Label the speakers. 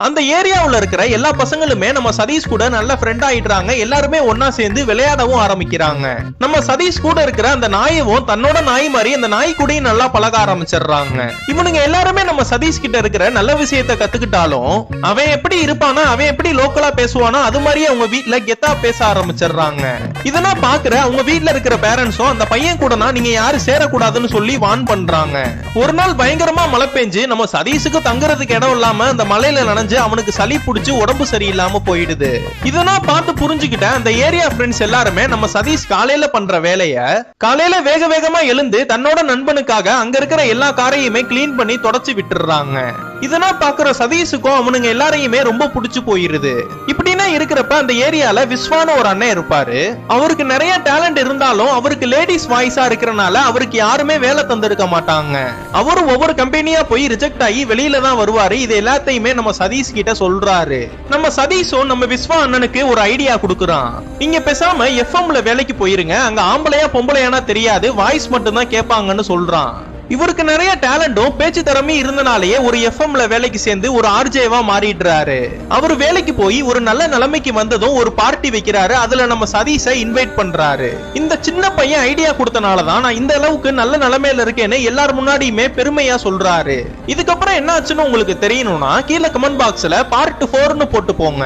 Speaker 1: அந்த ஏரியாவுல இருக்கிற எல்லா பசங்களுமே நம்ம சதீஷ் கூட நல்ல ஃப்ரெண்ட் ஆயிடுறாங்க. எல்லாருமே ஒன்னா சேர்ந்து விளையாடவும் ஆரம்பிக்கிறாங்க. நம்ம சதீஷ் கூட இருக்கிற அந்த நாயவும் தன்னோட நாய் மாதிரி அந்த நாய் கூடயும் நல்லா பழக ஆரம்பிச்சிடுறாங்க. இவனுங்க எல்லாருமே நம்ம சதீஷ் கிட்ட இருக்கிற நல்ல விஷயத்த கத்துக்கிட்டாலும் அவன் எப்படி இருப்பானா, அவன் எப்படி லோக்கலா பேசுவானா அது மாதிரியே அவங்க வீட்டுல கெத்தா பேச ஆரம்பிச்சிடுறாங்க. இதெல்லாம் பாக்குற அவங்க வீட்டுல இருக்கிற பேரண்ட்ஸும் அந்த பையன் கூட நீங்க யாரும் சேரக்கூடாதுன்னு சொல்லி வான் பண்றாங்க. ஒரு நாள் பயங்கரமா மழை பெஞ்சு நம்ம சதீஷுக்கு தங்குறதுக்கு இடம் இல்லாம அந்த மலையில நனைஞ்சு அவனுக்கு சளி பிடிச்சு உடம்பு சரியில்லாம போயிடுது. இதெல்லாம் பார்த்து புரிஞ்சுக்கிட்ட அந்த ஏரியா ஃப்ரெண்ட்ஸ் எல்லாருமே நம்ம சதீஷ் காலையில பண்ற வேலைய காலையில வேக வேகமா எழுந்து தன்னோட நண்பனுக்காக அங்க இருக்கிற எல்லா காரையுமே கிளீன் பண்ணி தொடச்சு விட்டுறாங்க. இதெல்லாம் பாக்குற சதீஷுக்கும் அவனுங்க எல்லாரையுமே ரொம்ப பிடிச்சு போயிருது. இப்படின்னா இருக்கிறப்ப அந்த ஏரியால விஸ்வான ஒரு அண்ணன் இருப்பாரு. அவருக்கு நிறைய டேலண்ட் இருந்தாலும் அவருக்கு லேடிஸ் வாய்ஸா இருக்கிறனால அவருக்கு யாருமே வேலை தந்திருக்க மாட்டாங்க. அவரும் ஒவ்வொரு கம்பெனியா போய் ரிஜெக்ட் ஆகி வெளியில தான் வருவாரு. இது எல்லாத்தையுமே நம்ம சதீஷ் கிட்ட சொல்றாரு. நம்ம சதீஷும் நம்ம விஸ்வா அண்ணனுக்கு ஒரு ஐடியா கொடுக்குறான். நீங்க பேசாம எஃப்எம்ல வேலைக்கு போயிருங்க, அங்க ஆம்பளையா பொம்பளையானா தெரியாது, வாய்ஸ் மட்டும் தான் கேட்பாங்கன்னு சொல்றான். இவருக்கு நிறைய டேலண்டும் பேச்சு திறமை இருந்தனாலேயே ஒரு எஃப்எம்ல வேலைக்கு சேர்ந்து ஒரு ஆர்ஜேவா மாறிடுறாரு. அவர் வேலைக்கு போய் ஒரு நல்ல நிலைமைக்கு வந்ததும் ஒரு பார்ட்டி வைக்கிறாரு. அதுல நம்ம சதீஷை இன்வைட் பண்றாரு. இந்த சின்ன பையன் ஐடியா கொடுத்தனாலதான் நான் இந்த அளவுக்கு நல்ல நிலைமையில இருக்கேன்னு எல்லார் முன்னாடியுமே பெருமையா சொல்றாரு. இதுக்கப்புறம் என்ன ஆச்சுன்னு உங்களுக்கு தெரியணும்னா கீழே கமெண்ட் பாக்ஸ்ல பார்ட் 4ன்னு போட்டு போங்க.